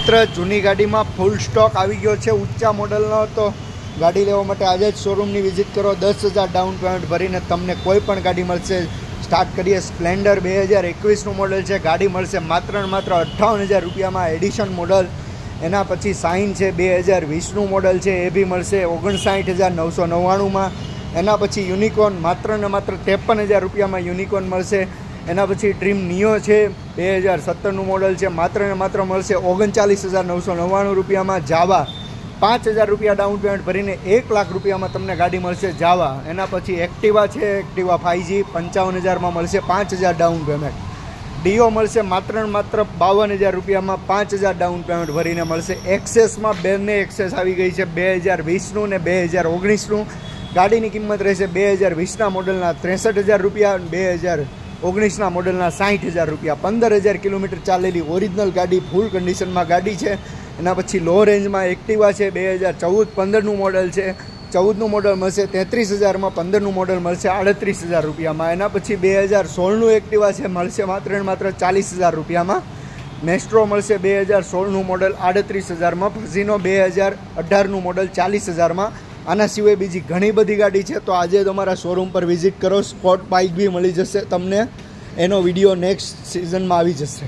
મિત્ર જૂની ગાડીમાં ફૂલ સ્ટોક આવી ગયો છે ઊંચા મોડલનો, તો ગાડી લેવા માટે આજે જ શોરૂમની વિઝિટ કરો. 10,000 ડાઉન પેમેન્ટ ભરીને તમને કોઈ પણ ગાડી મળશે. સ્ટાર્ટ કરીએ. સ્પ્લેન્ડર 2021નું મોડલ છે. ગાડી મળશે માત્ર ને માત્ર 58,000 રૂપિયામાં એડિશન મોડલ. એના પછી સાઇન છે 2020નું મોડલ છે, એ બી મળશે 59,999માં. એના પછી યુનિકોર્ન માત્ર ને માત્ર 53,000 રૂપિયામાં યુનિકોર્ન મળશે. એના પછી ડ્રીમ નિયો છે 2017નું મોડલ છે, માત્ર ને માત્ર મળશે 39,999 રૂપિયામાં. જાવા 5,000 રૂપિયા ડાઉન પેમેન્ટ ભરીને 1 લાખ રૂપિયામાં તમને ગાડી મળશે જાવા. એના પછી એક્ટિવા છે, એક્ટિવા 5G 55,000માં મળશે 5,000 ડાઉન પેમેન્ટ. ડીઓ મળશે માત્ર ને માત્ર 52,000 રૂપિયામાં 5,000 ડાઉન પેમેન્ટ ભરીને મળશે. એક્સેસમાં બંને એક્સેસ આવી ગઈ છે 2020નું ને 2019નું. ગાડીની કિંમત રહેશે 2020ના મોડલના 63,000 રૂપિયા, 2019ના મોડલના 60,000 રૂપિયા. 15,000 કિલોમીટર ચાલેલી ઓરિજિનલ ગાડી, ફૂલ કન્ડિશનમાં ગાડી છે. એના પછી લો રેન્જમાં એક્ટિવા છે 2014-15નું મોડલ છે. 14નું મોડલ મળશે 33,000માં, 15નું મોડલ મળશે 38,000 રૂપિયામાં. એના પછી 2016નું એક્ટિવા છે, મળશે માત્ર ને માત્ર 40,000 રૂપિયામાં. મેસ્ટ્રો મળશે 2016નું મોડલ 38,000માં. ફઝીનો 2018નું મોડલ 40,000માં. આના સિવાય બીજી ઘણી બધી ગાડી છે, તો આજે તમારા શોરૂમ પર વિઝિટ કરો. સ્પોર્ટ બાઇક બી મળી જશે તમને. એનો વિડીયો નેક્સ્ટ સિઝનમાં આવી જશે.